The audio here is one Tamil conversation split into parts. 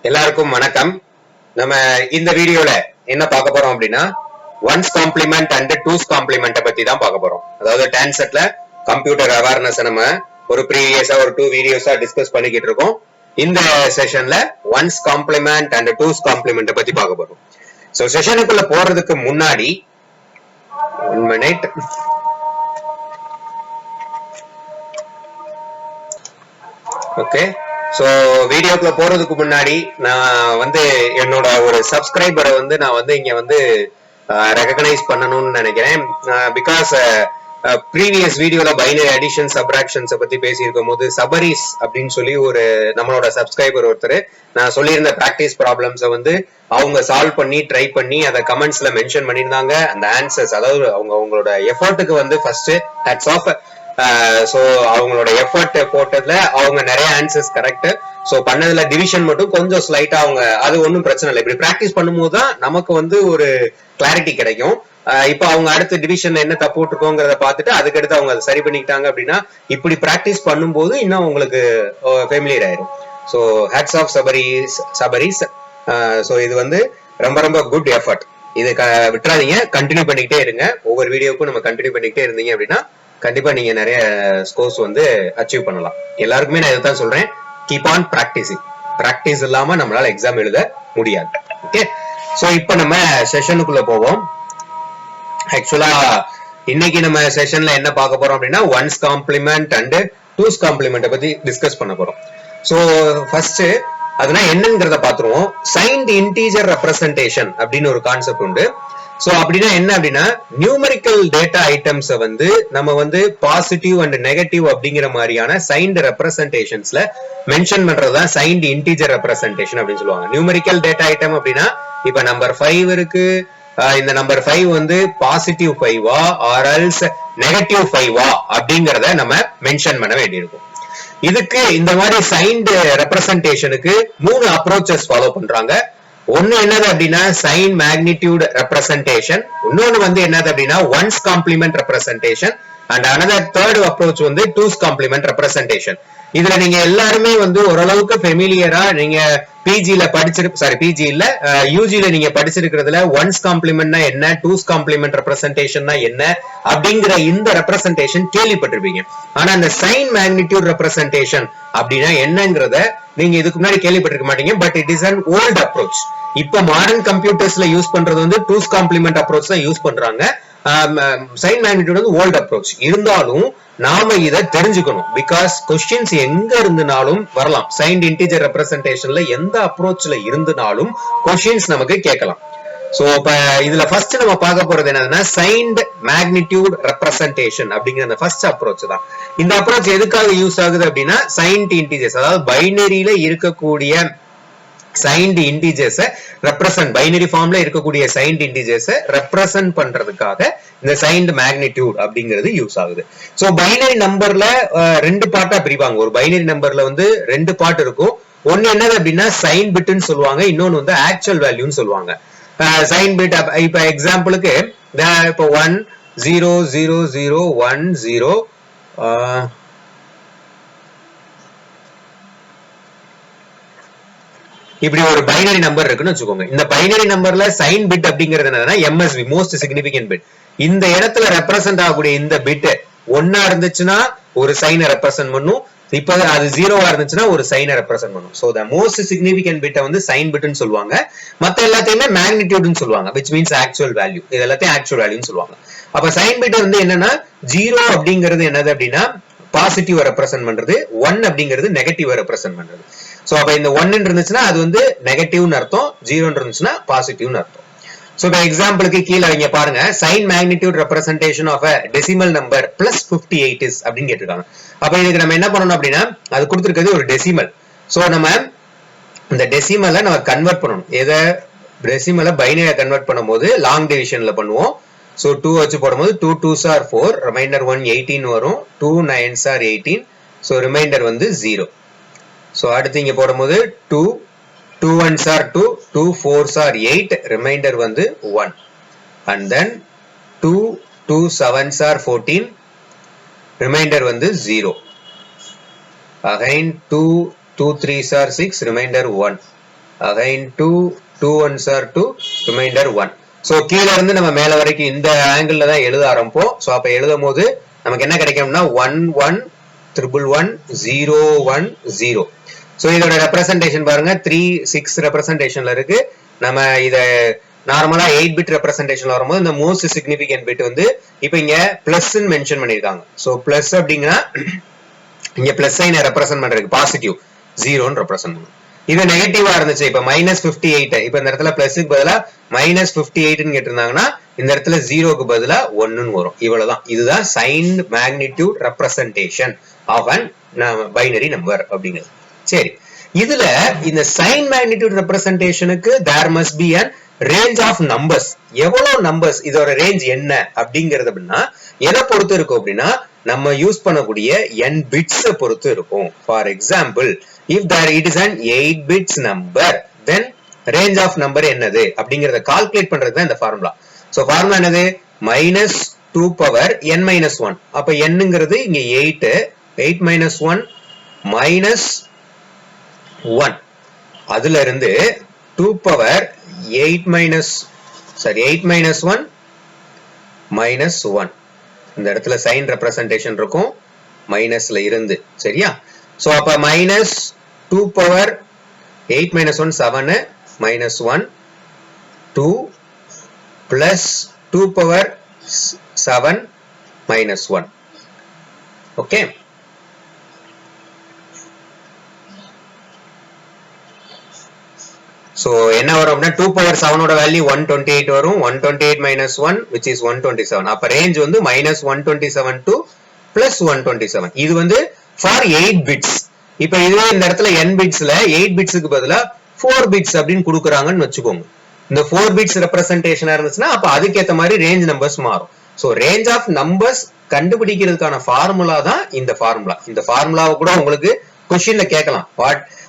எல்லாருக்கும் வணக்கம். நம்ம இந்த வீடியோல என்ன பார்க்க போறோம் அப்படின்னா one's complement and two's complement பத்தி தான் பார்க்க போறோம். அதாவது டான்செட்ல கம்ப்யூட்டர் அவேர்னஸ் நம்ம ஒரு ப்ரீவியஸா ஒரு 2 வீடியோஸா டிஸ்கஸ் பண்ணிக்கிட்டு இருக்கோம். இந்த செஷன்ல one's complement and two's complement பத்தி பார்க்க போறோம். சோ செஷனுக்குள்ள போறதுக்கு முன்னாடி 1 மினிட். ஓகே, சோ வீடியோக்குள்ள போறதுக்கு முன்னாடி நான் வந்து என்னோட ஒரு சப்ஸ்கிரைபரை வந்து நான் வந்து இங்க வந்து ரெகக்னைஸ் பண்ணணும்னு நினைக்கிறேன். பிகாஸ் ப்ரீவியஸ் வீடியோல பைனரி அடிஷன் சப்ராக்ஷன்ஸ் பத்தி பேசியிருக்கும் போது சபரிஸ் அப்படின்னு சொல்லி ஒரு நம்மளோட சப்ஸ்கிரைபர் ஒருத்தர் நான் சொல்லியிருந்த பிராக்டிஸ் ப்ராப்ளம்ஸை வந்து அவங்க சால்வ் பண்ணி ட்ரை பண்ணி அதை கமெண்ட்ஸ்ல மென்ஷன் பண்ணியிருந்தாங்க. அந்த ஆன்சர்ஸ், அதாவது அவங்களோட எஃபர்ட்டுக்கு வந்து ஃபர்ஸ்ட் ஹேட்ஸ் ஆஃப். சோ அவங்களோட எஃபர்ட் போட்டதுல அவங்க நிறைய ஆன்சர்ஸ் கரெக்ட். சோ பண்ணதுல டிவிஷன் மட்டும் கொஞ்சம் ஸ்லைட்டா அவங்க, அது ஒன்றும் பிரச்சனை இல்லை. இப்படி பிராக்டிஸ் பண்ணும்போது தான் நமக்கு வந்து ஒரு கிளாரிட்டி கிடைக்கும். இப்ப அவங்க அடுத்த டிவிஷன் என்ன தப்பு விட்டுருக்கோங்கிறத பார்த்துட்டு அதுக்கடுத்து அவங்க அதை சரி பண்ணிக்கிட்டாங்க அப்படின்னா இப்படி பிராக்டிஸ் பண்ணும்போது இன்னும் உங்களுக்கு ஃபெமிலியர் ஆயிரும். ஸோ ஹேட்ஸ் ஆஃப் சபரிஸ். ஸோ இது வந்து ரொம்ப ரொம்ப குட் எஃபர்ட். இது விட்டுறாதீங்க, கண்டினியூ பண்ணிக்கிட்டே இருங்க. ஒவ்வொரு வீடியோக்கும் நம்ம கண்டினியூ பண்ணிக்கிட்டே இருந்தீங்க அப்படின்னா கண்டிப்பா நீங்க நிறைய ஸ்கோர்ஸ் வந்து அச்சீவ் பண்ணலாம். எல்லாருக்குமே நான் இதை தான் சொல்றேன், கீப் ஆன் பிராக்டிசிங். பிராக்டிஸ் இல்லாம நம்மளால எக்ஸாம் எழுத முடியாது. ஓகே, சோ இப்போ நம்ம செஷனுக்குள்ள போவோம். ஆக்சுவலா இன்னைக்கு நம்ம செஷன்ல என்ன பார்க்க போறோம் அப்படின்னா one's complement and two's complement பத்தி டிஸ்கஸ் பண்ண போறோம். சோ ஃபர்ஸ்ட் அதெல்லாம் என்னங்கிறத பாத்துருவோம். சைன்ட் இன்டீஜர் ரெப்ரசன்டேஷன் அப்படின்னு ஒரு கான்செப்ட் உண்டு. சோ அப்படின்னா என்ன அப்படின்னா நியூமரிக்கல் டேட்டா ஐட்டம்ஸை வந்து நம்ம வந்து பாசிட்டிவ் அண்ட் நெகட்டிவ் அப்படிங்கிற மாதிரியான சைன்ட் ரெப்ரசன்டேஷன்ஸ்ல மென்ஷன் பண்றதுதான் சைன்ட் இன்டீஜர் ரெப்ரசன்டேஷன் அப்படின்னு சொல்லுவாங்க. நியூமரிக்கல் டேட்டா ஐட்டம் அப்படின்னா இப்ப நம்பர் 5 இருக்கு. இந்த நம்பர் 5 வந்து பாசிட்டிவ் 5வா ஆர் எல்ஸ் நெகட்டிவ் 5வா அப்படிங்கறத நம்ம மென்ஷன் பண்ண வேண்டியிருக்கும். இதுக்கு இந்த மாதிரி சைன்ட் ரெப்ரசன்டேஷனுக்கு 3 அப்ரோச்சஸ் ஃபாலோ பண்றாங்க. ஒன்னு என்னது அப்படின்னா சைன் மேக்னிடியூட் ரெப்ரசன்டேஷன், இன்னொன்னு வந்து என்னது அப்படின்னா one's complement representation, and another third approach வந்து டூஸ் காம்ப்ளிமெண்ட் ரெப்ரசன்டேஷன். இதுல நீங்க எல்லாருமே வந்து ஓரளவுக்கு ஃபெமிலியரா நீங்க பிஜில பிஜி இல்ல யூஜில நீங்க படிச்சிருக்கிறதுல ஒன்ஸ் காம்ப்ளிமெண்ட்னா என்ன, டூஸ் காம்ப்ளிமெண்ட் ரெப்ரசன்டேஷன்னா என்ன அப்படிங்கிற இந்த ரெப்ரசன்டேஷன் கேள்விப்பட்டிருப்பீங்க. ஆனா இந்த சைன் மேக்னிடியூட் ரெப்ரசன்டேஷன் அப்படின்னா என்னங்கிறத நீங்க இதுக்கு முன்னாடி கேள்விப்பட்டிருக்க மாட்டீங்க. But it is an old approach. இப்ப மாடர்ன் கம்ப்யூட்டர்ஸ்ல யூஸ் பண்றது வந்து டூஸ் காம்ப்ளிமெண்ட் அப்ரோச் தான் யூஸ் பண்றாங்க. சைன் மேக்னிடியூட் வந்து ஓல்ட் அப்ரோச். இருந்தாலும் நாம இதை தெரிஞ்சுக்கணும். பிகாஸ் கொஸ்டின்ஸ் எங்க இருந்துனாலும் வரலாம். சைன்ட் இன்டிஜர் ரெப்ரசன்டேஷன்ல எந்த அப்ரோச்ல இருந்துனாலும் கொஸ்டின்ஸ் நமக்கு கேட்கலாம். சோ இப்ப இதுல ஃபர்ஸ்ட் நம்ம பார்க்க போறது என்னன்னா சைன்ட் மேக்னிடியூட் ரெப்ரசன்டேஷன் அப்படிங்கிற அந்த ஃபர்ஸ்ட் அப்ரோச் தான். இந்த அப்ரோச் எதுக்காக யூஸ் ஆகுது அப்படின்னா சைன்ட் இன்டிஜர்ஸ், அதாவது பைனரியில இருக்கக்கூடிய சைன்ட் இன்டிஜர்ஸ் ரெப்ரசன்ட், பைனரி ஃபார்ம்ல இருக்கக்கூடிய சைன்ட் இன்டிஜர்ஸ் ரெப்ரசன்ட் பண்றதுக்காக இந்த சைன்ட் மேக்னிடியூட் அப்படிங்கிறது யூஸ் ஆகுது. சோ பைனரி நம்பர்ல 2 பார்ட்டா பிரிவாங்க. ஒரு பைனரி நம்பர்ல வந்து 2 பார்ட் இருக்கும். ஒன்னு என்னது அப்படின்னா சைன் பிட்னு சொல்லுவாங்க, இன்னொன்னு வந்து ஆக்சுவல் வேல்யூன்னு சொல்லுவாங்க. சைன் பிட் இப்ப எக்ஸாம்பிளுக்கு இப்ப 1 0 0 0 1 0 இப்படி ஒரு பைனரி நம்பர் இருக்குன்னு வச்சுக்கோங்க. இந்த பைனரி நம்பர்ல சைன் பிட் அப்படிங்கிறது என்னன்னா எம்எஸ்வி, மோஸ்ட் சிக்னிபிகன்ட் பிட். இந்த இடத்துல ரெப்ரசென்ட் ஆகக்கூடிய இந்த பிட் 1 இருந்துச்சுன்னா ஒரு சைனை ரெப்ரசென்ட் பண்ணும். இப்ப அது 0 இருந்துச்சுன்னா ஒரு சைனை ரெப்ரசென்ட் பண்ணும். சோ த மோஸ்ட் சிக்னிபிகன்ட் பிட்டை வந்து சைன் பிட்னு சொல்லுவாங்க. மத்த எல்லாத்தையுமே மேக்னிடியூட்னு சொல்லுவாங்க, which means ஆக்சுவல் வேல்யூ. இது எல்லாத்தையும் ஆக்சுவல் வேல்யூன்னு சொல்லுவாங்க. அப்ப சைன் பிட் வந்து என்னன்னா 0 அப்படிங்கிறது என்னது அப்படின்னா பாசிட்டிவ் ரெப்ரசென்ட் பண்றது, 1 அப்படிங்கிறது நெகட்டிவ் ரெப்ரசென்ட் பண்றது. சோ அப்ப இந்த 1 இருந்துச்சுன்னா அது வந்து நெகட்டிவ்னு அர்த்தம், 0 இருந்துச்சுன்னா பாசிட்டிவ்னு அர்த்தம். சோ இப்ப எக்ஸாம்பிளுக்கு கீழே இங்க பாருங்க, sign magnitude representation of a decimal number +58 is அப்படின்னு கேட்டிருக்காங்க. அப்ப இதுக்கு நம்ம என்ன பண்ணணும் அப்படின்னா அது கொடுத்திருக்கிறது ஒரு டெசிமல். சோ நம்ம இந்த டெசிமலை நம்ம கன்வெர்ட் பண்ணணும். எதை டெசிமலை பைனரியா கன்வெர்ட் பண்ணும்போது லாங் டிவிஷன்ல பண்ணுவோம். சோ 2 வச்சு போடும்போது 2 2s are 4, ரிமைண்டர் 1 18 வரும், 2 9s are 18. சோ ரிமைண்டர் வந்து 0. சோ அடுத்து இங்க போடும்போது 2 2 1s are 2, 2 4s are 8, reminder வந்து 1. And then 2 2 7s are 14, reminder வந்து 0. Again 2 2 3s are 6, reminder 1. again 2, 2 ones are 2, remainder 1. So கீழ இருந்து நம்ம மேல வரைக்கும் இந்த ஆங்கிள் தான் எழுத ஆரம்பிப்போம். சோ அப்ப எழுதும் போது நமக்கு என்ன கிடைக்கும்னா 1 1 1 1 0 1 0. சோ இதோட ரெப்ரசன்டேஷன் பாருங்க 3 6 ரெப்ரசன்டேஷன்ல இருக்கு. நம்ம இத நார்மலா 8 பிட் ரெப்ரசன்டேஷன்ல வரும்போது இந்த மோஸ்ட் சிக்னிபிகன்ட் பிட் வந்து இப்போ இங்க பிளஸ் மென்ஷன் பண்ணிருக்காங்க. சோ பிளஸ் அப்படிங்கன்னா இங்க பிளஸ் சைனை ரெப்ரசன்ட் பண்றதுக்கு பாசிட்டிவ் 0 ரெப்ரசன்ட் பண்ணும். இது நெகட்டிவா இருந்துச்சு இப்ப -58 இப்ப இந்த இடத்துல பிளஸ்க்கு பதிலா -58 கேட்டிருந்தாங்கன்னா இந்த இடத்துல 0க்கு பதிலா 1ன்னு வரும். இவ்வளவுதான். இதுதான் sign magnitude representation of an binary number அப்படிங்கிறது. சரி, இதுல இந்த சைன் மேக்னிடியூட் ரெப்ரசன்டேஷனுக்கு there must be an range of numbers. எவ்வளவு நம்பர்ஸ், இதோட ரேஞ்ச் என்ன அப்படிங்கிறது அப்படின்னா எதை பொறுத்து இருக்கும் அப்படின்னா நம்ம யூஸ் பண்ணக்கூடிய n பிட்ஸ் பொறுத்து இருக்கும். For example, if there it is an 8 bits number, then range of number என்னது அப்படிங்கறத கால்குலேட் பண்றது தான் இந்த ஃபார்முலா. சோ ஃபார்முலா என்னது? -2 power n minus 1. அப்ப nங்கிறது இங்க 8, 8 minus 1 minus 1. அதுல இருந்து 2 power 8 minus 1 minus 1. இந்த இடத்துல சைன் ரெப்ரசன்டேஷன் இருக்கும் மைனஸ்ல இருந்து. சரியா? சோ அப்ப -2 power 8 minus 1 7 minus 1 2 plus 2 power 7 minus 1. okay, so என்ன வரும் அப்படின்னா 2 power 7 ஓட வேல்யூ 128 வரும். 128 minus 1 which is 127. அப்ப ரேஞ்ச் வந்து -127 to +127. இது வந்து for 8 bits. இப்ப இதுவே இந்த இடத்துல n பிட்ஸ்ல 8 பிட்ஸ்க்கு பதிலா 4 பிட்ஸ் அப்படின்னு கொடுக்குறாங்கன்னு வச்சுக்கோங்க. இந்த 4 பிட்ஸ் ரெப்ரசன்டேஷனா இருந்துச்சுன்னா அப்ப அதுக்கேற்ற மாதிரி ரேஞ்ச் நம்பர்ஸ் மாறும். சோ ரேஞ்ச் ஆஃப் நம்பர்ஸ் கண்டுபிடிக்கிறதுக்கான ஃபார்முலா தான் இந்த ஃபார்முலா. இந்த ஃபார்முலாவை கூட உங்களுக்கு क्वेश्चनல கேட்கலாம்.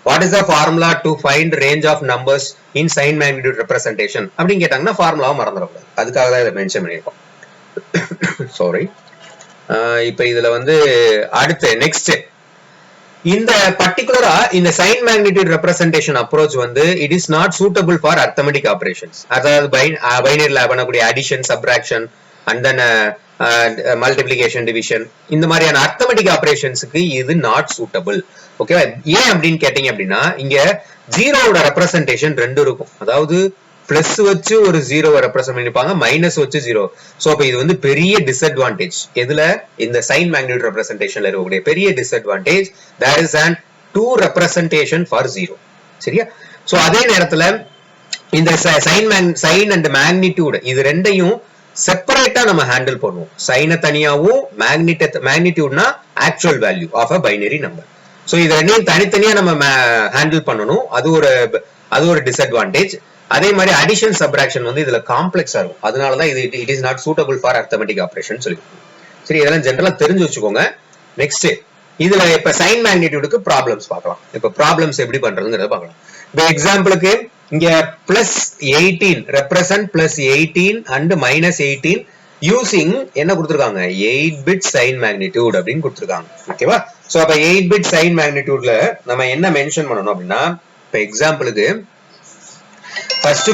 what is the formula to find range of numbers in sign magnitude representation அப்படின்னு கேட்டாங்கன்னா ஃபார்முலாவை மறந்துடக்கூடாது. அதுக்காக தான் இதை மென்ஷன் பண்ணியிருக்கோம். சாரி. இப்ப இதுல வந்து அடுத்து நெக்ஸ்ட் இந்த பர்டிகுலரா இந்த சைன் மேக்னிடியூட் ரெப்ரசன்டேஷன் அப்ரோச் வந்து it is not suitable for arithmetic operations. அதாவது பைனரில பண்ணக்கூடிய addition, subtraction and then multiplication, division, இந்த மாதிரியான அர்த்தமெட்டிக் ஆபரேஷன்ஸ்க்கு இது நாட் சூட்டபிள். ஓகேவா? ஏன் அப்படின்னு கேட்டீங்க அப்படின்னா இங்க ஜீரோவோட ரெப்ரசன்டேஷன் 2 இருக்கும். அதாவது பிளஸ் வச்சு ஒரு 0 ரெப்ரசன்ட் பண்ணிருப்பாங்க, மைனஸ் வச்சு 0. சோ அப்ப இது வந்து பெரிய டிஸ்அட்வான்டேஜ். எதுல? இந்த சைன் மேக்னிடியூட் ரெப்ரசன்டேஷன்ல இருக்கக்கூடிய பெரிய disadvantage there is an 2 representation for 0. சரியா? சோ அதே நேரத்துல இந்த சைன் அண்ட் மேக்னிடியூட் இது ரெண்டையும் செப்பரேட்டா நம்ம ஹேண்டில் பண்ணுவோம். சைனை தனியாவும் மேக்னிடியூட்னா actual value of a binary number. So இது ரெண்டையும் தனித்தனியா நம்ம ஹேண்டில் பண்ணணும். அது ஒரு டிஸ்அட்வான்டேஜ். அதே மாதிரி அடிஷன், சப்ராக்ஷன் வந்து இதுல காம்ப்ளெக்ஸா இருக்கும். அதனாலதான் இது it is not suitable for arithmetic operation சொல்லிருக்கோம். சரி, இதெல்லாம் ஜெனரலா தெரிஞ்சு வச்சுக்கோங்க. நெக்ஸ்ட் இதுல இப்ப சைன் மேக்னிடியூடுக்கு ப்ராப்ளம்ஸ் பார்க்கலாம். இப்ப ப்ராப்ளம்ஸ் எப்படி பண்றதுங்கிறத பார்க்கலாம். இப்ப எக்ஸாம்பிளுக்கு இங்க +18 ரெப்ரசன்ட் +18 அண்ட் -18 யூசிங் என்ன கொடுத்திருக்காங்க? 8 பிட் சைன் மேக்னிடியூட் அப்படின்னு கொடுத்திருக்காங்க. ஓகேவா? சோ அப்ப 8 பிட் சைன் மேக்னிடியூட்ல நம்ம என்ன மென்ஷன் பண்ணணும் அப்படின்னா இப்ப எக்ஸாம்பிளுக்கு ஃபர்ஸ்ட்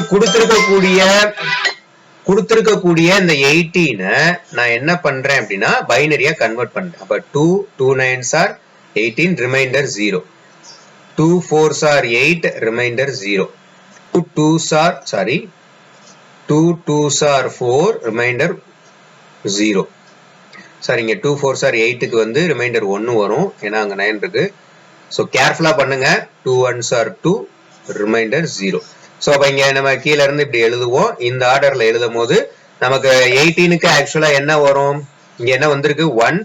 கொடுத்திருக்கக்கூடிய இந்த 18 நான் என்ன பண்றேன் அப்படின்னா பைனரியா கன்வெர்ட் பண்றேன். அப்ப 2 2 9s are 18 remainder 0, 2 4s are 8 remainder 0, 2 2s are 4 remainder 0. Sir இங்க 2 4s are 8க்கு வந்து ரிமைண்டர் 1 வரும், ஏன்னா அங்க 9 இருக்கு. சோ கேர்ஃபுல்லா பண்ணுங்க. 2 1s are 2 ரிமைண்டர் 0. சோ அப்ப இங்க நம்ம கீழ இருந்து இப்படி எழுதுவோம். இந்த ஆர்டர்ல எழுதும் போது நமக்கு 18க்கு ஆக்சுவலா என்ன வரும்? இங்க என்ன வந்திருக்கு? 1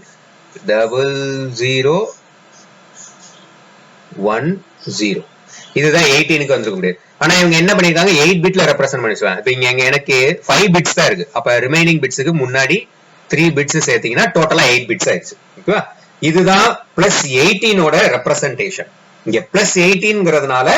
0 1 0. இதுதான் 18க்கு வந்திருக்க முடியாது. ஆனா இவங்க என்ன பண்ணிருக்காங்க? 8 பிட்ல ரெப்ரசன்ட் பண்ணிருக்காங்க. இப்ப இங்க எனக்கு 5 பிட்ஸ் தான் இருக்கு. அப்ப ரிமைனிங் பிட்ஸ்க்கு முன்னாடி 3 பிட்ஸ் சேர்த்தீங்கன்னா டோட்டலா 8 பிட்ஸ் ஆயிடுச்சு. ஓகேவா? இதுதான் +18 ஓட ரெப்ரசன்டேஷன். இங்க +18ங்கிறதுனால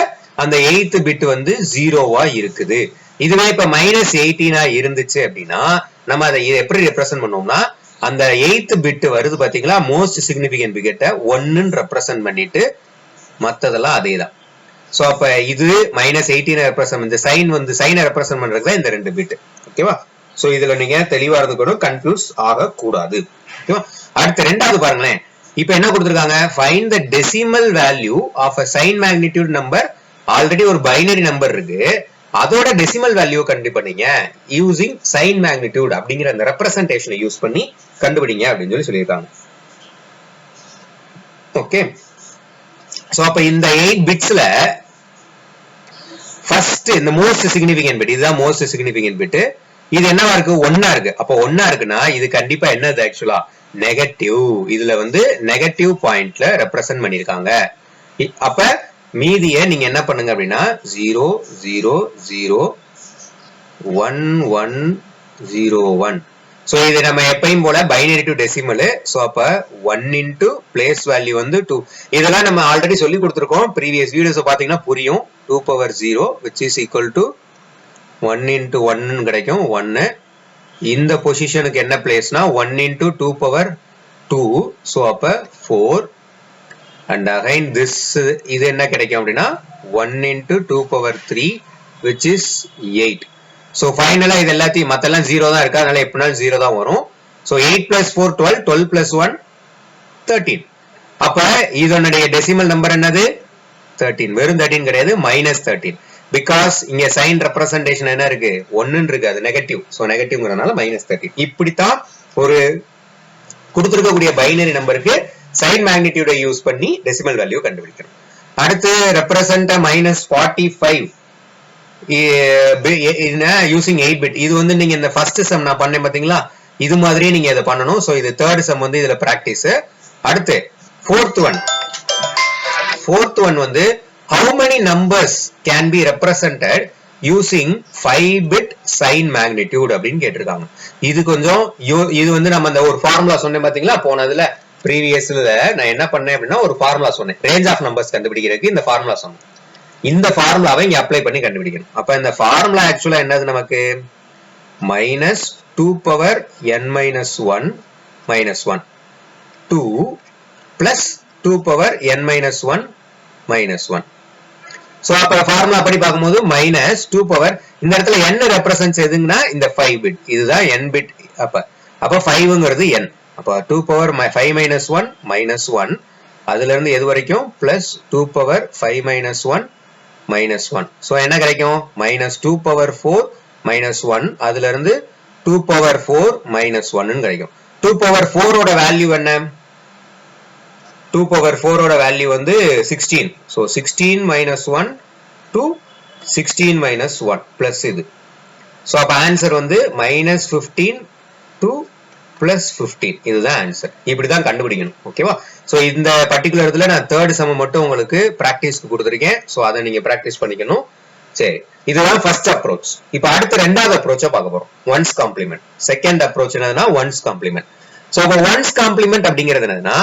அந்த 8th பிட் வந்து 0வா இருக்குது. இதுவே இப்ப -18 இருந்துச்சு அப்படின்னா நம்ம அதை எப்படி ரெப்ரசன்ட் பண்ணோம்னா அந்த 8th பிட் வருது பாத்தீங்களா, மோஸ்ட் சிக்னிபிகன்ட் பிட்டை 1ன்னு ரெப்ரசன்ட் பண்ணிட்டு மத்ததெல்லாம் அதேதான். சோ அப்ப இது -18 ரெப்ரசன்ட், இந்த சைன் வந்து சைனை ரெப்ரசன்ட் பண்றது இந்த ரெண்டு பிட். ஓகேவா? சோ இதுல நீங்க தெளிவா இருந்துக்கணும், கன்ஃபியூஸ் ஆக கூடாது. ஓகேவா? அடுத்து ரெண்டாவது பாருங்களேன். இப்போ என்ன கொடுத்திருக்காங்க, find the decimal value of a sign magnitude number. Already ஒரு பைனரி நம்பர் இருக்கு, அதோட டெசிமல் வேல்யூ கண்டுபிடிங்க யூசிங் சைன் மேக்னிட்யூட் அப்படிங்கிற அந்த ரெப்ரசன்டேஷனை யூஸ் பண்ணி கண்டுபிடிங்க அப்படின்னு சொல்லியிருக்காங்க. ஓகே, சோ அப்ப இந்த 8 பிட்ஸ்ல ஃபர்ஸ்ட் இந்த மோஸ்ட் சிக்னிஃபிகன்ட் பிட், இதுதான் மோஸ்ட் சிக்னிஃபிகன்ட் பிட். இது என்னவா இருக்கு, 1 இருக்கு. அப்ப 1 இருக்குன்னா இது கண்டிப்பா என்னது, ஆக்சுவலா நெகட்டிவ். இதுல வந்து நெகட்டிவ் பாயிண்ட்ல ரெப்ரசன்ட் பண்ணிருக்காங்க. அப்ப மீதியை நீங்க என்ன பண்ணுங்க அப்படின்னா 0 0 0 1 1 0 1. சோ இது நம்ம எப்பயும் போல பைனரி டு டெசிமல். சோ அப்ப 1 into பிளேஸ் வேல்யூ வந்து 2. இதெல்லாம் நம்ம ஆல்ரெடி சொல்லி கொடுத்திருக்கோம், ப்ரீவியஸ் வீடியோஸ் பாத்தீங்கன்னா புரியும். 2 power 0 which is equal to 1 into 1 கிடைக்கும் 1. இந்த பொசிஷனுக்கு என்ன பிளேஸ்னா 1 into 2 power 2. சோ அப்ப 4 and again this இது என்ன கிடைக்கும் அப்படின்னா 1 into 2 power 3 which is 8. So ஃபைனலா இது எல்லாத்தையும் மத்தெல்லாம் 0 தான் இருக்கு, அதனால எப்பனாலும் 0 தான் வரும். So 8 plus 4 12, 12 plus 1 13. அப்ப இதனுடைய டெசிமல் நம்பர் என்னது 13, வெறும் 13 கிடையாது, -13. பிகாஸ் இங்க சைன் ரெப்ரசன்டேஷன் என்ன இருக்கு, 1 இருக்கு, அது நெகட்டிவ். சோ நெகட்டிவ்ங்கறனால -13. இப்படித்தான் ஒரு கொடுத்திருக்கக்கூடிய பைனரி நம்பருக்கு சைன் மேக்னிட்யூடை யூஸ் பண்ணி டெசிமல் வேல்யூ கண்டுபிடிக்கணும். அடுத்து ரெப்ரசன்ட் -45 யூசிங் 8 பிட். இது வந்து நீங்க இந்த ஃபர்ஸ்ட் சம் நான் பண்ணேன் பாத்தீங்களா, இது மாதிரியே நீங்க இதை பண்ணணும். சோ இது தேர்ட் சம் வந்து இதுல பிராக்டிஸ். அடுத்து ஃபோர்த் ஒன் வந்து how many numbers can be represented using 5 bit sign magnitude அப்படின்னு கேட்டிருக்காங்க. இது கொஞ்சம் இது வந்து நம்ம அந்த ஒரு ஃபார்முலா சொன்னேன் பாத்தீங்களா போனதுல ப்ரீவியஸ்ல நான் என்ன பண்ணேன் அப்படின்னா ஒரு ஃபார்முலா சொன்னேன், ரேஞ்ச் ஆஃப் நம்பர்ஸ் கண்டுபிடிக்கிறதுக்கு இந்த ஃபார்முலா சொன்னேன். இந்த ஃபார்முலாவை இங்க அப்ளை பண்ணி கண்டுபிடிக்கணும். அப்ப இந்த ஃபார்முலா ஆக்சுவலா என்னது நமக்கு, -2 power n minus 1 minus 1 2 plus 2 power n minus 1 minus 1. So அப்ப ஃபார்முலா படி பார்க்கும்போது -2 power, இந்த இடத்துல n ரெப்ரசன்ட்ஸ் எதுங்கன்னா இந்த 5 பிட், இதுதான் n பிட். அப்ப 5ங்கிறது n. அப்ப 2 power 5 minus 1 minus 1, அதுல இருந்து எது வரைக்கும் +2 power 5 minus 1 minus 1. சோ என்ன கிடைக்கும், -2 power 4 minus 1, அதுல இருந்து 2 power 4 minus 1 கிடைக்கும். 2 power 4 ஓட வேல்யூ என்ன, 2 power 4 ஓட வேல்யூ வந்து 16. So 16 minus 1 to 16 minus 1 plus இது. சோ அப்ப ஆன்சர் வந்து -15 to +15. இதுதான் ஆன்சர். இப்படிதான் கண்டுபிடிக்கணும். ஓகேவா? சோ இந்த பர்టిక్యులர் இதுல நான் தேர்ட் சம் மட்டும் உங்களுக்கு பிராக்டிஸ்க்கு கொடுத்திருக்கேன். சோ அதை நீங்க பிராக்டிஸ் பண்ணிக்கணும். சரி, இதுதான் ஃபர்ஸ்ட் அப்ரோச். இப்போ அடுத்து ரெண்டாவது அப்ரோச்சை பார்க்க போறோம், ஒன்ஸ் காம்ப்ளிமெண்ட். செகண்ட் அப்ரோச் என்னதுன்னா ஒன்ஸ் காம்ப்ளிமெண்ட். சோ அப்ப ஒன்ஸ் காம்ப்ளிமெண்ட் அப்படிங்கிறது என்னதுன்னா,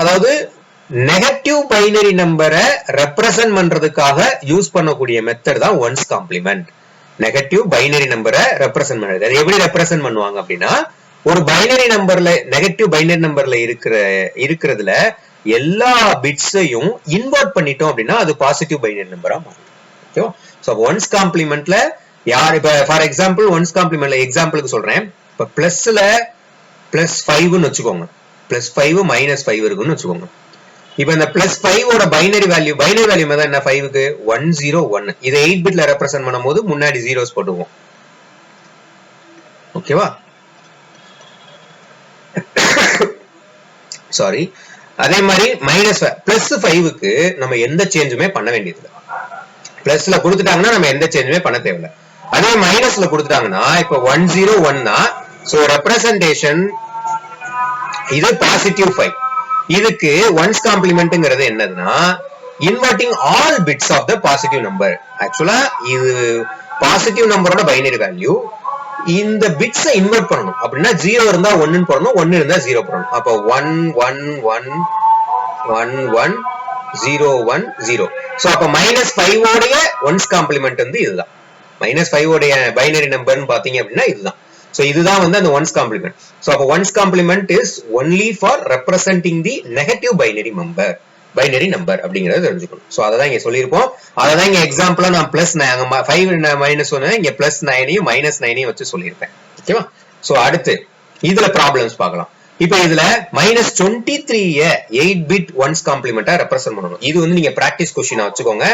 அதாவது நெகட்டிவ் பைனரி நம்பரை ரெப்ரசன்ட் பண்றதுக்காக யூஸ் பண்ணக்கூடிய மெத்தட் தான் ஒன்ஸ் காம்ப்ளிமெண்ட். நெகட்டிவ் பைனரி நம்பரை ரெப்ரசன்ட் பண்றது. அது எப்படி ரெப்ரசன்ட் பண்ணுவாங்க அப்படின்னா, ஒரு பைனரி நம்பர்ல நெகட்டிவ் பைனரி நம்பர்ல இருக்கிறதுல எல்லா பிட்ஸையும் இன்வெர்ட் பண்ணிட்டோம் அப்படின்னா அது பாசிட்டிவ் பைனரி நம்பரா மாறும். ஓகேவா? சோ ஒன்ஸ் காம்ப்ளிமெண்ட்ல யார், இப்ப ஃபார் எக்ஸாம்பிள் ஒன்ஸ் காம்ப்ளிமெண்ட்ல எக்ஸாம்பிளுக்கு சொல்றேன், இப்ப பிளஸ்ல +5ன்னு வச்சுக்கோங்க, +5 -5 இருக்குன்னு வச்சுக்கோங்க. இப்ப இந்த +5 ஓட பைனரி வேல்யூ என்ன 5க்கு 101. இதை 8 பிட்ல ரெப்ரசன்ட் பண்ணும்போது முன்னாடி ஜீரோஸ் போட்டுவோம். ஓகேவா? சாரி. அதே மாதிரி +5க்கு நம்ம எந்த சேஞ்சுமே பண்ண வேண்டியது. பிளஸ்ல கொடுத்துட்டாங்கன்னா நம்ம எந்த சேஞ்சுமே பண்ண தேவையில்லை. அதே மைனஸ்ல கொடுத்துட்டாங்கன்னா இப்ப 101 தான். சோ ரெப்ரசன்டேஷன் இது +5. இதுக்கு ஒன்ஸ் காம்ப்ளிமெண்ட்ங்கிறது என்னதுன்னா, inverting all bits of the positive number. Actually இது பாசிட்டிவ் நம்பரோட பைனரி வேல்யூ, இந்த பிட்ஸை இன்வெர்ட் பண்ணணும். அப்படின்னா 0 இருந்தா 1 போடணும், 1 இருந்தா 0 போடணும். அப்ப 1 1 1 1 1 0 1 0. சோ அப்ப -5 ஓடைய ஒன்ஸ் காம்ப்ளிமெண்ட் வந்து இதுதான். -5 ஓடைய பைனரி நம்பர்னு பாத்தீங்க அப்படின்னா இதுதான். So இதுதான் வந்து அந்த ஒன்ஸ் காம்ப்ளிமெண்ட். So அப்ப one's complement is only for representing the negative binary number. Binary number அப்படிங்கறத தெரிஞ்சுக்கணும். சோ அததான் இங்க சொல்லியிருப்போம். அததான் இங்க எக்ஸாம்பிளா நான் பிளஸ் 5 மைனஸ் 1 இங்க பிளஸ் 9 மைனஸ் 9 வச்சு சொல்லியிருப்பேன். ஓகேவா? சோ அடுத்து இதுல ப்ராப்ளம்ஸ் பார்க்கலாம். இப்ப இதுல மைனஸ் 23 8 பிட் ஒன்ஸ் காம்ப்ளிமெண்டா ரெப்ரசென்ட் பண்ணணும். இது வந்து நீங்க பிராக்டிஸ் கொஸ்டினா வச்சுக்கோங்க.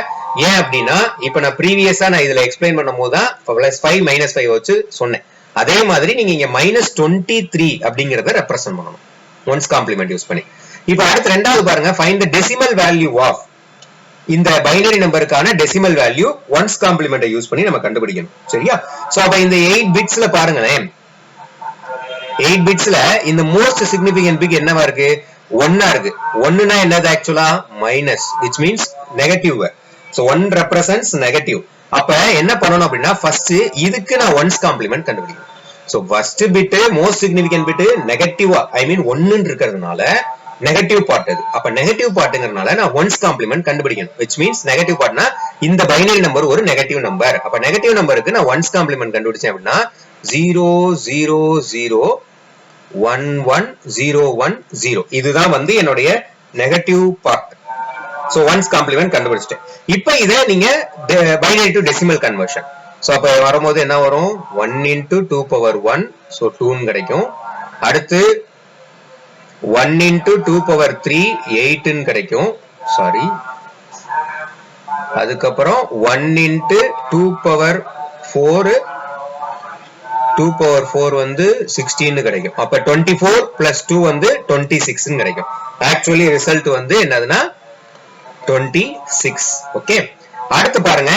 ஏன் அப்படின்னா இப்ப நான் ப்ரீவியஸா நான் இதுல எக்ஸ்பிளைன் பண்ணும் போது தான் பிளஸ் 5 மைனஸ் 5 வச்சு சொன்னேன். அதே மாதிரி நீங்க இங்க மைனஸ் 23 அப்படிங்கறத ரெப்ரசென்ட் பண்ணணும் ஒன்ஸ் காம்ப்ளிமெண்ட் யூஸ் பண்ணி. இப்ப அடுத்து ரெண்டாவது பாருங்க, find the decimal value of இந்த பைனரி நம்பருக்கான டெசிமல் வேல்யூ ஒன்ஸ் காம்ப்ளிமெண்டை யூஸ் பண்ணி நம்ம கண்டுபிடிக்கணும். சரியா? சோ அப்ப இந்த 8 பிட்ஸ்ல பாருங்களேன், 8 பிட்ஸ்ல இந்த மோஸ்ட் சிக்னிபிகன்ட் பிட் என்னவா இருக்கு? 1 இருக்கு. 1னா என்னது ஆக்சுவலா? Minus, which means negative. So 1 represents negative. அப்ப என்ன பண்ணணும் அப்படின்னா ஃபர்ஸ்ட் இதுக்கு நான் ஒன்ஸ் காம்ப்ளிமெண்ட் கண்டுபிடிக்கணும். So first bit most significant bit நெகட்டிவா, ஐ மீன் 1 இருக்கிறதுனால நெகட்டிவ் பார்ட் அது. அப்ப நெகட்டிவ் பார்ட்ங்கறதுனால நான் ஒன்ஸ் காம்ப்ளிமெண்ட் கண்டுபிடிக்கணும். which means நெகட்டிவ் பார்ட்னா இந்த பைனரி நம்பர் ஒரு நெகட்டிவ் நம்பர். அப்ப நெகட்டிவ் நம்பருக்கு நான் ஒன்ஸ் காம்ப்ளிமெண்ட் கண்டுபிடிச்சேன் அப்படின்னா 0 0 0 1 1 0 1 0 இதுதான் வந்து என்னுடைய negative part. So one's complement கண்டுபிடிச்சிட்டேன். இப்போ இத நீங்க binary to decimal conversion. So அப்ப வரும்போது என்ன வரும்? 1 into 2 power 1, சோ 2 கிடைக்கும். அடுத்து 1 into 2 power 3 8 கிடைக்கும். சாரி, அதுக்கப்புறம் 1 into 2 power 4 2 power 4 வந்து 16 கிடைக்கும். அப்ப 24 plus 2 வந்து 26 கிடைக்கும். ஆக்சுவலி ரிசல்ட் வந்து என்னதுன்னா 26. ஓகே, அடுத்து பாருங்க,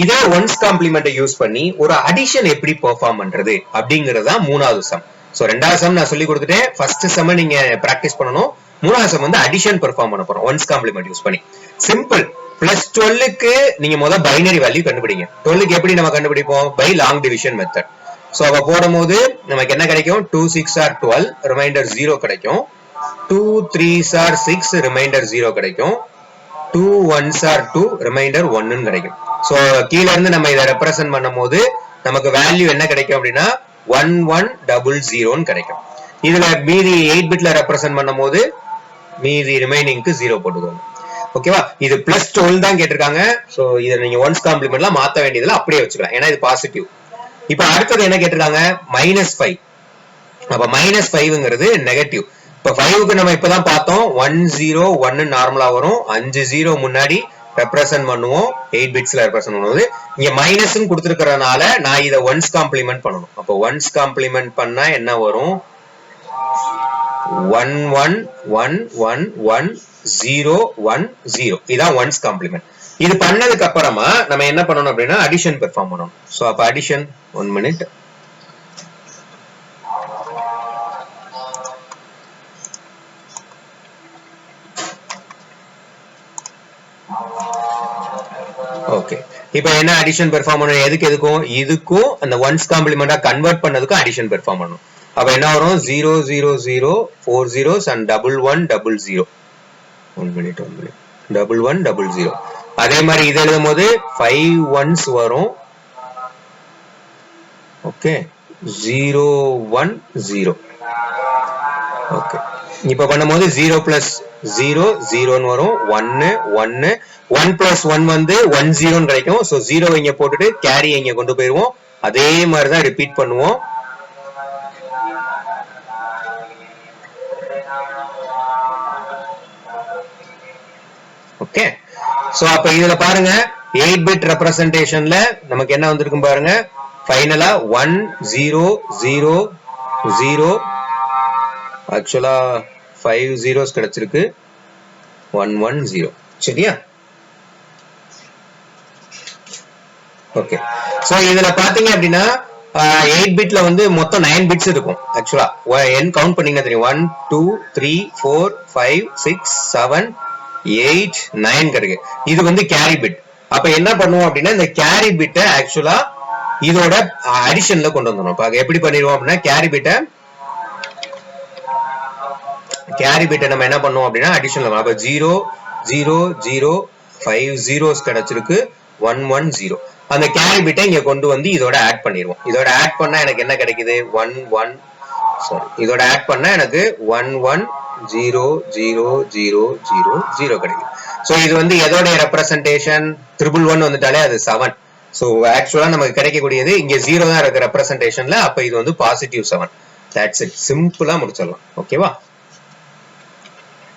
இதே ஒன்ஸ் காம்ப்ளிமெண்ட் யூஸ் பண்ணி ஒரு அடிஷன் எப்படி பெர்ஃபார்ம் பண்றது அப்படிங்கறது தான் மூணாவது சம். சோ ரெண்டாவது சம் நான் சொல்லி கொடுத்துட்டேன். ஃபர்ஸ்ட் சம் நீங்க பிராக்டிஸ் பண்ணனும். மூணாவது சம் வந்து அடிஷன் பெர்ஃபார்ம் பண்ண போறோம் ஒன்ஸ் காம்ப்ளிமெண்ட் யூஸ் பண்ணி. சிம்பிள். பிளஸ் 12க்கு நீங்க முதல்ல பைனரி வேல்யூ கண்டுபிடிங்க. 12க்கு எப்படி நம்ம கண்டுபிடிப்போம்? By long division method. So அவ போடும்போது நமக்கு என்ன கிடைக்கும்? 2 6 are 12, ரிமைண்டர் 0 கிடைக்கும். 2 3s are 6, ரிமைண்டர் 0 கிடைக்கும். 2 1s are 2, ரிமைண்டர் 1 கிடைக்கும். சோ கீழ இருந்து நம்ம இத ரெப்ரசன்ட் பண்ணும்போது நமக்கு வேல்யூ என்ன கிடைக்கும் அப்படின்னா 1100 கிடைக்கும். இதுல மீதி 8 பிட்ல ரெப்ரசன்ட் பண்ணும்போது மீதி ரிமைனிங்க்கு 0 போட்டுக்கோங்க. ஓகேவா? இது பிளஸ் 12 தான் கேட்டிருக்காங்க. சோ இத நீங்க ஒன்ஸ் காம்ப்ளிமெண்ட்ல மாத்த வேண்டியதுல அப்படியே வச்சுக்கலாம், ஏன்னா இது பாசிட்டிவ். இப்ப அடுத்தது என்ன கேட்டிருக்காங்க? -5. அப்ப -5ங்கிறது நெகட்டிவ். இப்ப 5க்கு நம்ம இப்பதான் பார்த்தோம் 1 0 1 நார்மலா வரும். 5 0 முன்னாடி ரெப்ரசன்ட் பண்ணுவோம். 8 பிட்ஸ்ல ரெப்ரசன்ட் பண்ணும்போது இங்க மைனஸ் கொடுத்திருக்கிறதுனால நான் இத ஒன்ஸ் காம்ப்ளிமெண்ட் பண்ணணும். அப்ப ஒன்ஸ் காம்ப்ளிமெண்ட் பண்ணா என்ன வரும்? 1 1 1 1 1 0 1 0 இதான் ஒன்ஸ் காம்ப்ளிமெண்ட். இது பண்ணதுக்கு அப்புறமா நம்ம என்ன பண்ணணும் அப்படின்னா அடிஷன் பெர்ஃபார்ம் பண்ணணும். சோ அப்ப அடிஷன் 1 minute. ஓகே, இப்போ என்ன அடிஷன் பெர்ஃபார்ம் பண்ணணும்? எதுக்கும் இதுக்கும் அந்த ஒன்ஸ் காம்ப்ளிமெண்டா கன்வெர்ட் பண்ணதுக்கும் அடிஷன் பெர்ஃபார்ம் பண்ணணும். அப்ப என்ன வரும்? 0 0 0 4 zeros and 1 1 0 0. 1 minute 1 1 1 0. அதே மாதிரி இது எழுதும்போது 5 1s வரும். ஓகே, 0 1 0. ஓகே, இப்ப பண்ணும்போது 0 plus 0 0 வரும். 1 1 1 plus 1 வந்து 1 0 கிடைக்கும். சோ 0 இங்க போட்டுட்டு கேரி இங்க கொண்டு போயிருவோம். அதே மாதிரி தான் ரிப்பீட் பண்ணுவோம். ஓகே, சோ அப்ப இதுல பாருங்க 8 பிட் ரெப்ரசன்டேஷன்ல நமக்கு என்ன வந்திருக்கு பாருங்க. ஃபைனலா 1 0 0 0, ஆக்சுவலா 5 zeros கிடைச்சிருக்கு. 1 1 0. சரியா? ஓகே, சோ இதுல பாத்தீங்க அப்படின்னா 8 பிட்ல வந்து மொத்தம் 9 பிட்ஸ் இருக்கும். ஆக்சுவலா n கவுண்ட் பண்ணீங்கன்னா தெரியும். 1 2 3 4 5 6 7 8 9 கிடைக்கு. இது வந்து கேரி பிட். அப்ப என்ன பண்ணுவோம் அப்படின்னா இந்த கேரி பிட்டை ஆக்சுவலா இதோட அடிஷன்ல கொண்டு வந்துடும். எப்படி பண்ணிடுவோம் அப்படின்னா கேரி பிட்டை நம்ம என்ன பண்ணுவோம் அப்படின்னா அடிஷன்ல. அப்ப 0 0 0 5 zeros கிடைச்சிருக்கு. 1 1 0. அந்த கேரி பிட்டை இங்க கொண்டு வந்து இதோட ஆட் பண்ணிடுவோம். இதோட ஆட் பண்ணா எனக்கு என்ன கிடைக்குது? 1 1 சாரி, இதோட ஆட் பண்ணா எனக்கு 1 1 0 0 0 0 0 கிடைக்கும். சோ இது வந்து எதோட ரெப்ரசன்டேஷன்? 111 வந்துட்டாலே அது 7. சோ ஆக்சுவலா நமக்கு கிடைக்கக்கூடியது இங்க 0 தான் இருக்கு ரெப்ரசன்டேஷன்ல. அப்ப இது வந்து பாசிட்டிவ் 7. That's it. சிம்பிளா முடிச்சிடலாம். ஓகேவா?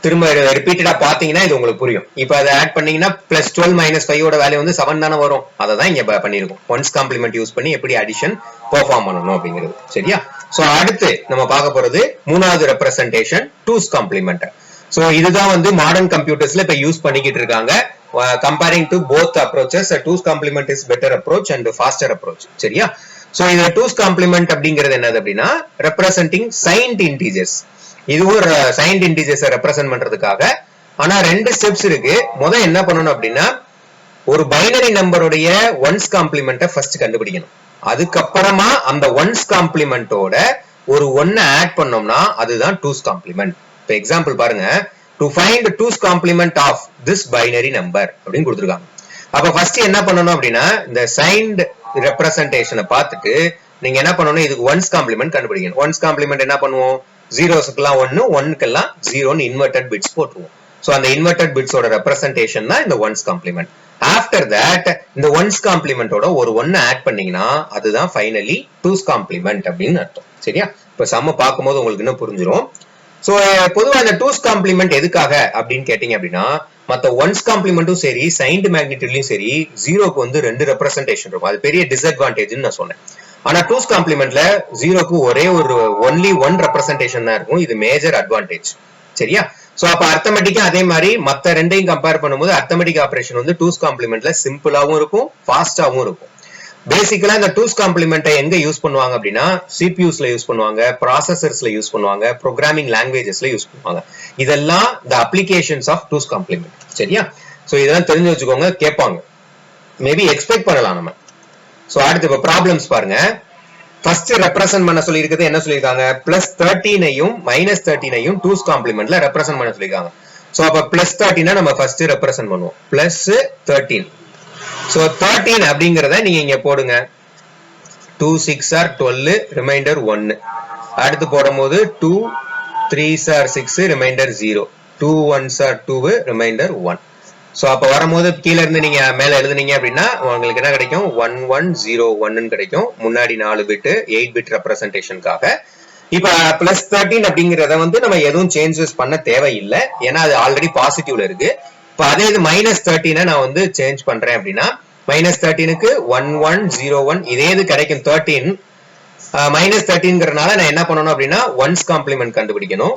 திரும்ப ரிப்பீட்டடா பாத்தீங்கன்னா இது உங்களுக்கு புரியும். இப்ப அதை ஆட் பண்ணீங்கன்னா பிளஸ் 12 மைனஸ் 5 ஓட வேல்யூ வந்து 7 தானே வரும். அதை தான் இங்க பண்ணிருக்கோம். ஒன்ஸ் காம்ப்ளிமெண்ட் யூஸ் பண்ணி எப்படி அடிஷன் பெர்ஃபார்ம் பண்ணணும் அப்படிங்கிறது. சரியா? சோ அடுத்து நம்ம பார்க்க போறது மூணாவது ரெப்ரசன்டேஷன், டூஸ் காம்ப்ளிமெண்ட். சோ இதுதான் வந்து மாடர்ன் கம்ப்யூட்டர்ஸ்ல இப்ப யூஸ் பண்ணிக்கிட்டு இருக்காங்க. Comparing to both approaches, two's complement is better approach and faster approach. சரியா? சோ இந்த டூஸ் காம்ப்ளிமெண்ட் அப்படிங்கிறது என்னது அப்படின்னா ரெப்ரசன்டிங் சைன்ட் இன்டிஜர்ஸ். இது ஒரு சைன்ட் இன்டிஜர்ஸ் ரெப்ரசென்ட் பண்றதுக்காக. ஆனா ரெண்டு ஸ்டெப்ஸ் இருக்கு. முதல்ல என்ன பண்ணணும் அப்படின்னா ஒரு பைனரி நம்பருடைய ஒன்ஸ் காம்ப்ளிமெண்ட்டை ஃபர்ஸ்ட் கண்டுபிடிக்கணும். அதுக்கப்புறமா அந்த ஒன்ஸ் காம்ப்ளிமெண்டோட ஒரு ஒன்னை ஆட் பண்ணோம்னா அதுதான் டூஸ் காம்ப்ளிமெண்ட். இப்போ எக்ஸாம்பிள் பாருங்க, to find two's complement of this binary number அப்படின்னு கொடுத்துருக்காங்க. அப்ப ஃபர்ஸ்ட் என்ன பண்ணணும் அப்படின்னா இந்த சைன்ட் ரெப்ரசன்டேஷனை பார்த்துட்டு நீங்க என்ன பண்ணணும், இதுக்கு ஒன்ஸ் காம்ப்ளிமெண்ட் கண்டுபிடிக்கணும். ஒன்ஸ் காம்ப்ளிமெண்ட் என்ன பண்ணுவோம், ஜீரோஸ்க்குலாம் 1, 1க்கெல்லாம் 0ன்னு இன்வெர்டட் பிட்ஸ் போட்டுருவோம். சோ அந்த இன்வெர்டட் பிட்ஸோட ரெப்ரசன்டேஷன் தான் இந்த ஒன்ஸ் காம்ப்ளிமெண்ட். ஆஃப்டர் தட் இந்த ஒன்ஸ் காம்ப்ளிமெண்டோட ஒரு ஒன்னு ஆட் பண்ணீங்கன்னா அதுதான் ஃபைனலி டூஸ் காம்ப்ளிமெண்ட் அப்படின்னு அர்த்தம். சரியா? இப்ப சம்ம பார்க்கும்போது உங்களுக்கு இன்னும் புரிஞ்சிடும். சோ பொதுவா இந்த டூஸ் காம்ப்ளிமெண்ட் எதுக்காக அப்படின்னு கேட்டீங்க அப்படின்னா மத்த ஒன்ஸ் காம்ப்ளிமெண்ட்டும் சரி சைன்ட் மேக்னிட்யூட்லயும் சரி ஜீரோக்கு வந்து 2 ரெப்ரசன்டேஷன் இருக்கும். அது பெரிய டிஸ்அட்வான்டேஜ்னு நான் சொன்னேன். ஆனா டூஸ் காம்ப்ளிமெண்ட்ல ஜீரோக்கு ஒரே ஒரு ஒன்லி ஒன் ரெப்ரசன்டேஷன் தான் இருக்கும். இது மேஜர் அட்வான்டேஜ். சரியா? சோ அப்ப அர்த்தமெட்டிக்கா அதே மாதிரி மத்த ரெண்டையும் கம்பேர் பண்ணும்போது அர்த்தமெட்டிக் ஆபரேஷன் வந்து டூஸ் காம்ப்ளிமெண்ட்ல சிம்பிளாவும் இருக்கும், ஃபாஸ்டாவும் இருக்கும். பேசிக்கலா இந்த டூஸ் காம்ப்ளிமெண்ட்டை எங்க யூஸ் பண்ணுவாங்க அப்படின்னா சிபியூஸ்ல யூஸ் பண்ணுவாங்க, ப்ராசஸர்ஸ்ல யூஸ் பண்ணுவாங்க, ப்ரோக்ராமிங் லாங்குவேஜஸ்ல யூஸ் பண்ணுவாங்க. இதெல்லாம் the applications of two's complement. சரியா? சோ இதெல்லாம் தெரிஞ்சு வச்சுக்கோங்க, கேட்பாங்க, மேபி எக்ஸ்பெக்ட் பண்ணலாம் நம்ம. சோ அடுத்து இப்ப ப்ராப்ளம்ஸ் பாருங்க. ஃபர்ஸ்ட் ரெப்ரசன்ட் பண்ண சொல்லி இருக்குது என்ன சொல்லிருக்காங்க, பிளஸ் 13ஐயும் மைனஸ் 13ஐயும் டூஸ் காம்ப்ளிமெண்ட்ல ரெப்ரசன்ட் பண்ண சொல்லிருக்காங்க. சோ அப்ப பிளஸ் 13 நம்ம ஃபர்ஸ்ட் ரெப்ரசன்ட் பண்ணுவோம். பிளஸ் 13. சோ 13 அப்படிங்கறத நீங்க இங்க போடுங்க. 2 6 are 12, ரிமைண்டர் 1. அடுத்து போடும்போது 2 3s are 6, remainder 0. 2 1s are 2, remainder 1. So அப்ப வரும்போது கீழ இருந்து நீங்க மேல எழுதுனீங்க அப்படின்னா உங்களுக்கு என்ன கிடைக்கும், 1101 கிடைக்கும். முன்னாடி 4 பிட் 8 பிட் ரெப்ரசன்டேஷனுக்காக. இப்ப பிளஸ் 13 அப்படிங்கறத வந்து நம்ம எதுவும் சேஞ்சஸ் பண்ண தேவையில்லை, ஏன்னா அது ஆல்ரெடி பாசிட்டிவ்ல இருக்கு. இப்ப அதே இது மைனஸ் 13 நான் வந்து சேஞ்ச் பண்றேன் அப்படின்னா மைனஸ் 13க்கு 1101 இதே இது கிடைக்கும். 13 மைனஸ் 13ங்கிறதுனால நான் என்ன பண்ணணும் அப்படின்னா ஒன்ஸ் காம்ப்ளிமெண்ட் கண்டுபிடிக்கணும்.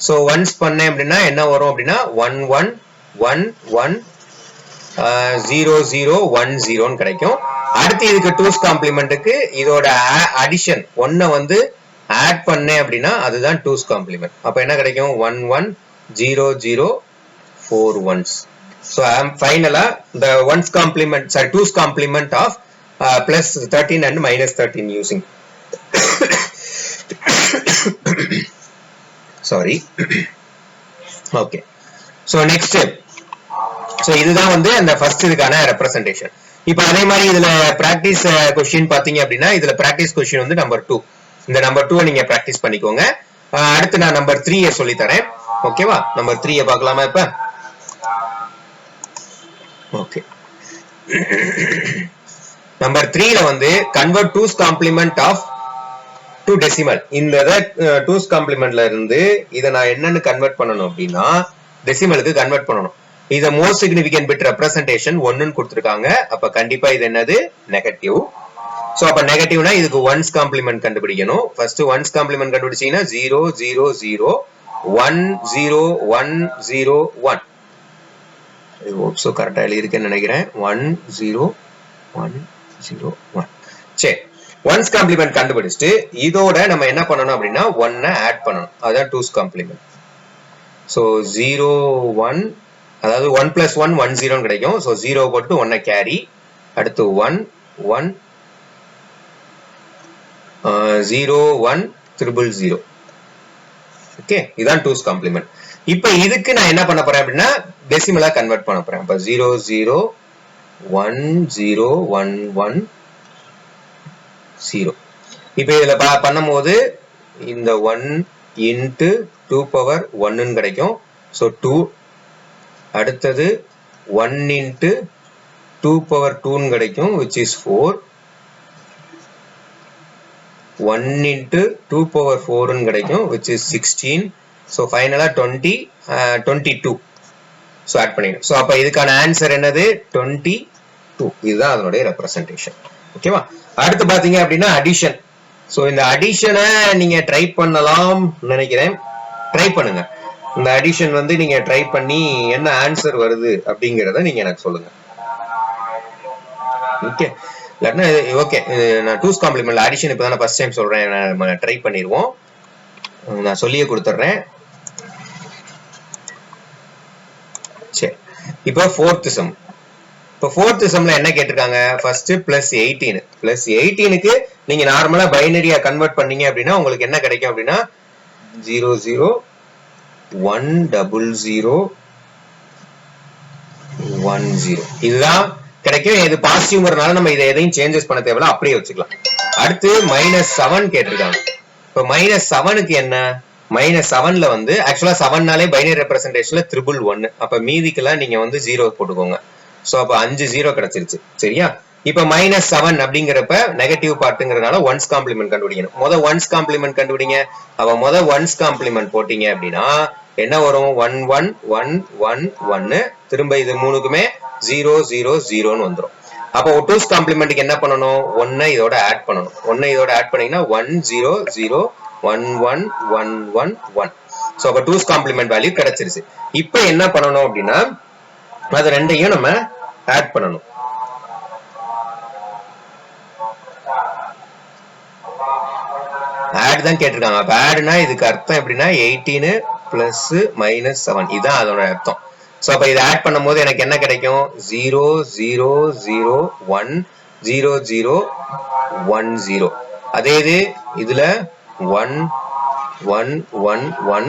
சோ ஒன்ஸ் பண்ணேன் அப்படின்னா என்ன வரும் அப்படின்னா 11110010 கிடைக்கும். அடுத்து இதுக்கு டூஸ் காம்ப்ளிமெண்ட்டுக்கு இதோட அடிஷன் 1 வந்து ஆட் பண்ணேன் அப்படின்னா அதுதான் டூஸ் காம்ப்ளிமெண்ட். அப்ப என்ன கிடைக்கும், 110041. So finally the ones complement, sorry, two's complement of plus 13 and minus 13 using sorry. Okay, so next step. So இதுதான் வந்து அந்த ஃபர்ஸ்ட் இதுக்கான ரெப்ரசன்டேஷன். இப்போ அதே மாதிரி இதுல பிராக்டிஸ் கொஸ்டின் பாத்தீங்க அப்படின்னா இதுல பிராக்டிஸ் கொஸ்டின் வந்து நம்பர் 2. இந்த நம்பர் 2 நீங்க பிராக்டிஸ் பண்ணிக்கோங்க. அடுத்து நான் நம்பர் 3 சொல்லி தரேன். ஓகேவா? நம்பர் 3 பார்க்கலாமா இப்ப? ஓகே. நம்பர் 3ல வந்து convert two's complement of to decimal. இந்த டூஸ் காம்ப்ளிமெண்ட்ல இருந்து இதை நான் என்னன்னு கன்வெர்ட் பண்ணணும் அப்படின்னா டெசிமலுக்கு கன்வெர்ட் பண்ணணும். இத மோஸ்ட் சிக்னிபிகன்ட் பிட் ரெப்ரசன்டேஷன் 1ன்னு கொடுத்திருக்காங்க. அப்ப கண்டிப்பா இது என்னது, நெகட்டிவ். சோ அப்ப நெகட்டிவ்னா இதுக்கு ஒன்ஸ் காம்ப்ளிமெண்ட் கண்டுபிடிக்கணும். ஃபர்ஸ்ட் ஒன்ஸ் காம்ப்ளிமெண்ட் கண்டுபிடிச்சீங்கன்னா 0 0 0 1 0 1 0 1. சோ கரெக்டா எழுதிருக்கேன்னு நினைக்கிறேன். 1 0 1 0 1. சரி, ஒன்ஸ் காம்ப்ளிமெண்ட் கண்டுபிடிச்சிட்டு இதோட நம்ம என்ன பண்ணணும் அப்படின்னா 1 ஆட் பண்ணணும். அதான் டூஸ் காம்ப்ளிமெண்ட். சோ 0 1, அதாவது 1 plus 1 1 0 கிடைக்கும். சோ 0 போட்டு 1 கேரி, அடுத்து 1 1 0 1 0 0. ஓகே, இதான் டூஸ் காம்ப்ளிமெண்ட். இப்ப இதுக்கு நான் என்ன பண்ண போறேன் அப்படின்னா டெசிமலா கன்வெர்ட் பண்ண போறேன். அப்ப 0 0 1 0 1 1 0. இப்ப இதுல பண்ணும்போது இந்த 1 into 2 power 1 கிடைக்கும். ஸோ 2 அடுத்தது 1 into 2 power 2 கிடைக்கும் which is 4. 1 into 2 power 4 கிடைக்கும் which is 16. ஸோ ஃபைனலாக 22. ஸோ ஆட் பண்ணிடும். ஸோ அப்போ இதுக்கான ஆன்சர் என்னது 22. இதுதான் அதனுடைய ரெப்ரசன்டேஷன். ஓகேவா? அடுத்து பார்த்தீங்க அப்படின்னா அடிஷன். ஸோ இந்த அடிஷனை நீங்க ட்ரை பண்ணலாம் நினைக்கிறேன். ட்ரை பண்ணுங்க. இந்த அடிஷன் வந்து நீங்க ட்ரை பண்ணி என்ன ஆன்சர் வருது அப்படிங்கிறத நீங்க எனக்கு சொல்லுங்க. ஓகே, இல்லைன்னா ஓகே, நான் டூஸ் காம்ப்ளிமெண்ட் அடிஷன் இப்போ தான் ஃபர்ஸ்ட் டைம் சொல்றேன். நம்ம ட்ரை பண்ணிடுவோம். நான் சொல்லியே கொடுத்துட்றேன். சரி, இப்போ ஃபோர்த் சம். இப்போ ஃபோர்த் சம்ல என்ன கேட்டிருக்காங்க? First plus 18. பிளஸ் 18க்கு நீங்க நார்மலா பைனரியா கன்வெர்ட் பண்ணீங்க அப்படின்னா உங்களுக்கு என்ன கிடைக்கும் அப்படின்னா 0 0 1 0 0 1 0 இதுதான் கிடைக்கும். இது பாசிட்டிவ்ங்கிறதுனால நம்ம இதை எதையும் சேஞ்சஸ் பண்ண தேவையில்ல, அப்படியே வச்சுக்கலாம். அடுத்து -7 கேட்டிருக்காங்க. இப்போ -7க்கு என்ன? -7ல வந்து ஆக்சுவலா 7னாலே பைனரி ரெப்ரசன்டேஷன்ல 111. அப்ப மீதிக்கெல்லாம் நீங்க வந்து 0 போட்டுக்கோங்க. சோ அப்ப 5 0 கிடைச்சிருச்சு. சரியா? இப்ப -7 அப்படிங்கிறப்ப நெகட்டிவ் பார்ட்டுங்கிறதுனால ஒன்ஸ் காம்ப்ளிமெண்ட் கண்டுபிடிக்கணும். ஒன்ஸ் காம்ப்ளிமெண்ட் கண்டுபிடிங்க. அவ ஒன்ஸ் காம்ப்ளிமெண்ட் போட்டீங்க அப்படின்னா என்ன வரும்? 1 1 1 1 1. திரும்ப இது மூணுக்குமே 0 0 0ன்னு வந்துடும். அப்போ டூஸ் காம்ப்ளிமெண்ட்டுக்கு என்ன பண்ணணும்? 1 இதோட ஆட் பண்ணணும். 1 இதோட ஆட் பண்ணீங்கன்னா 1 0 0 1 1 1 1 1. சோ அப்ப டூஸ் காம்ப்ளிமெண்ட் வேல்யூ கிடைச்சிருச்சு. இப்ப என்ன பண்ணணும் அப்படின்னா அது ரெண்டையும் நம்ம ஆட் பண்ணணும். ஆட் தான் கேட்டிருக்காங்க. அப்ப ஆட்னா இதுக்கு அர்த்தம் எப்படின்னா 18 பிளஸ் -7 இதுதான் அதோட அர்த்தம். சோ அப்ப இதை ஆட் பண்ணும் போது எனக்கு என்ன கிடைக்கும்? 0 0 0 1 0 0 1 0. அதே இது இதுல 1 1 1 1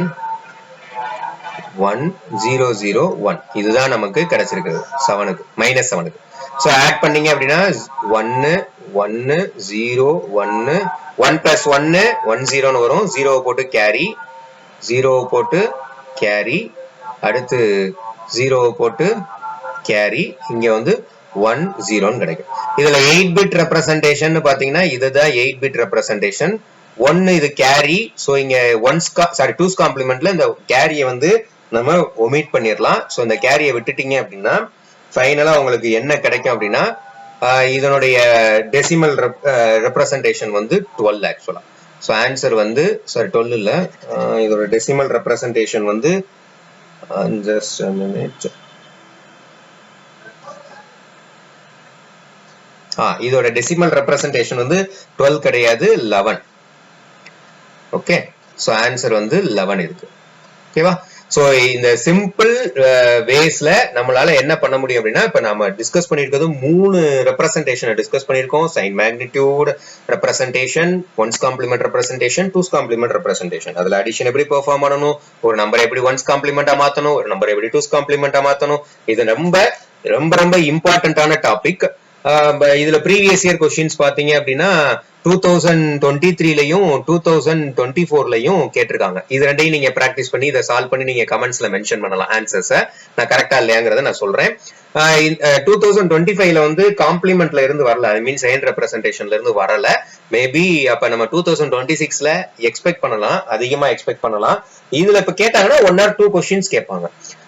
1 0 0 1 இதுதான் நமக்கு கிடைச்சிருக்குது 7க்கு -7க்கு. சோ ஆட் பண்ணீங்க அப்படின்னா 1 1 0 1 1 plus 1 1 0ன்னு வரும். 0 போட்டு கேரி, 0 போட்டு கேரி, அடுத்து 0 போட்டு கேரி, இங்க வந்து 1 0ன்னு கிடைக்கும். இதுல 8 பிட் ரெப்ரசன்டேஷன் பாத்தீங்கன்னா இதுதான் 8 பிட் ரெப்ரசன்டேஷன். 1 இது கேரி. சோ இங்க டூஸ் காம்ப்ளிமெண்ட்ல இந்த கேரியை வந்து நம்ம ஒமிட் பண்ணிடலாம். சோ இந்த கேரியை விட்டுட்டீங்க அப்படின்னா ஃபைனலா உங்களுக்கு என்ன கிடைக்கும் அப்படின்னா இதனுடைய டெசிமல் ரெப்ரசன்டேஷன் வந்து 12 ஆக்சுவலா. ஸோ ஆன்சர் வந்து 12 இல்ல, இதோட டெசிமல் ரெப்ரசன்டேஷன் வந்து ஜஸ்ட் a minute. இதோட டெசிமல் ரெப்ரசன்டேஷன் வந்து 12 கிடையாது, 11. ஓகே, ஸோ ஆன்சர் வந்து 11 இருக்கு. ஓகேவா? சோ இந்த சிம்பிள் வேஸ்ல நம்மளால என்ன பண்ண முடியும் அப்படின்னா இப்ப நம்ம டிஸ்கஸ் பண்ணிருக்கிறது 3 ரெப்ரசன்டேஷனை டிஸ்கஸ் பண்ணிருக்கோம். Sign magnitude representation, one's complement representation, two's complement representation. அதுல அடிஷன் எப்படி பெர்ஃபார்ம் பண்ணணும், ஒரு நம்பரை எப்படி ஒன்ஸ் காம்ப்ளிமெண்டா மாத்தணும், ஒரு நம்பரை எப்படி டூஸ் காம்ப்ளிமெண்டா மாத்தணும், இது ரொம்ப ரொம்ப ரொம்ப இம்பார்ட்டன்டான டாபிக். இதுல ப்ரீவியஸ் இயர் கொஸ்டின்ஸ் பாத்தீங்க அப்படின்னா 2023லயும் 2024லயும் கேட்டிருக்காங்க. இது ரெண்டையும் நீங்க பிராக்டிஸ் பண்ணி இதை சால்வ் பண்ணி நீங்க கமெண்ட்ஸ்ல மென்ஷன் பண்ணலாம் ஆன்சர்ஸை. நான் கரெக்டா இல்லையாங்கிறத நான் சொல்றேன். 2025ல வந்து காம்ப்ளிமெண்ட்ல இருந்து வரல, ஐ மீன் சைன் ரெப்ரசன்டேஷன்ல இருந்து வரல. மேபி அப்ப நம்ம 2026ல எக்ஸ்பெக்ட் பண்ணலாம், அதிகமா எக்ஸ்பெக்ட் பண்ணலாம். இதுல இப்ப கேட்டாங்கன்னா 1 or 2 கொஸ்டின்ஸ் கேட்பாங்க.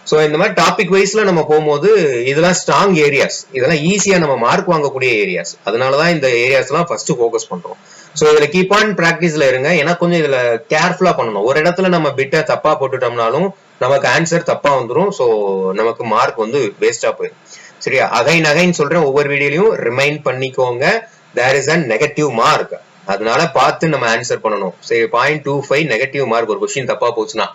சோ இந்த மாதிரி டாபிக் வைஸ்ல நம்ம போகும்போது இதெல்லாம் ஸ்ட்ராங் ஏரியாஸ், இதெல்லாம் ஈஸியா நம்ம மார்க் வாங்கக்கூடிய ஏரியாஸ். அதனாலதான் இந்த ஏரியாஸ் எல்லாம் ஃபர்ஸ்ட் ஃபோக்கஸ் பண்றோம். சோ இதுல கீப் ஆன் பிராக்டிஸ்ல இருங்க. ஏன்னா கொஞ்சம் இதுல கேர்ஃபுல்லா பண்ணணும். ஒரு இடத்துல நம்ம பிட்ட தப்பா போட்டுட்டோம்னாலும் நமக்கு ஆன்சர் தப்பா வந்துடும். சோ நமக்கு மார்க் வந்து வேஸ்டா போயிடும். சரியா? அகைன் சொல்றேன், ஒவ்வொரு வீடியோலயும் ரிமைண்ட் பண்ணிக்கோங்க, there is a negative mark. அதனால பார்த்து நம்ம ஆன்சர் பண்ணணும். சரி, 0.25 நெகட்டிவ் மார்க் ஒரு கொஸ்டின் தப்பா போச்சுன்னா,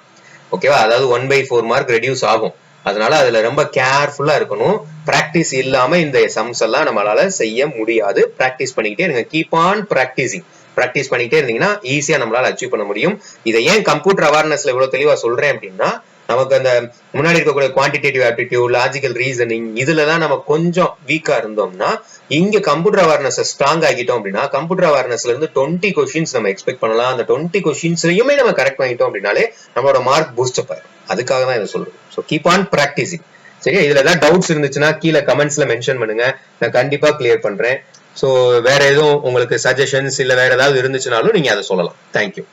ஓகேவா? அதாவது 1/4 மார்க் ரெடியூஸ் ஆகும். அதனால அதுல ரொம்ப கேர்ஃபுல்லா இருக்கணும். பிராக்டிஸ் இல்லாம இந்த சம்ஸ் எல்லாம் நம்மளால செய்ய முடியாது. பிராக்டிஸ் பண்ணிக்கிட்டே இருங்க. Keep on practising. பிராக்டிஸ் பண்ணிக்கிட்டே இருந்தீங்கன்னா ஈஸியா நம்மளால அச்சீவ் பண்ண முடியும். இதை ஏன் கம்ப்யூட்டர் அவேர்னஸ்ல இவ்வளவு தெளிவா சொல்றேன் அப்படின்னா நமக்கு அந்த முன்னாடி இருக்கக்கூடிய குவான்டிடேட்டிவ் ஆப்டிடியூட், லாஜிக்கல் ரீசனிங் இதுலதான் நம்ம கொஞ்சம் வீக்கா இருந்தோம்னா, இங்க கம்ப்யூட்டர் அவேர்னஸ் ஸ்ட்ராங் ஆகிட்டோம் அப்படின்னா கம்ப்யூட்டர் அவேர்னஸ்ல இருந்து 20 கொஸ்டின்ஸ் நம்ம எக்ஸ்பெக்ட் பண்ணலாம். அந்த 20 கொஸ்டின்ஸ்லயுமே நம்ம கரெக்ட் பண்ணிட்டோம் அப்படின்னாலே நம்மளோட மார்க் பூஸ்ட் அப் ஆயிடும். அதுக்காக தான் இதை சொல்றேன். So keep on practising. சரியா? இதுல ஏதாவது டவுட்ஸ் இருந்துச்சுன்னா கீழே கமெண்ட்ஸ்ல மென்ஷன் பண்ணுங்க, நான் கண்டிப்பா கிளியர் பண்றேன். ஸோ வேற எதுவும் உங்களுக்கு சஜஷன்ஸ் இல்ல வேற ஏதாவது இருந்துச்சுனாலும் நீங்க அதை சொல்லலாம். தேங்க்யூ.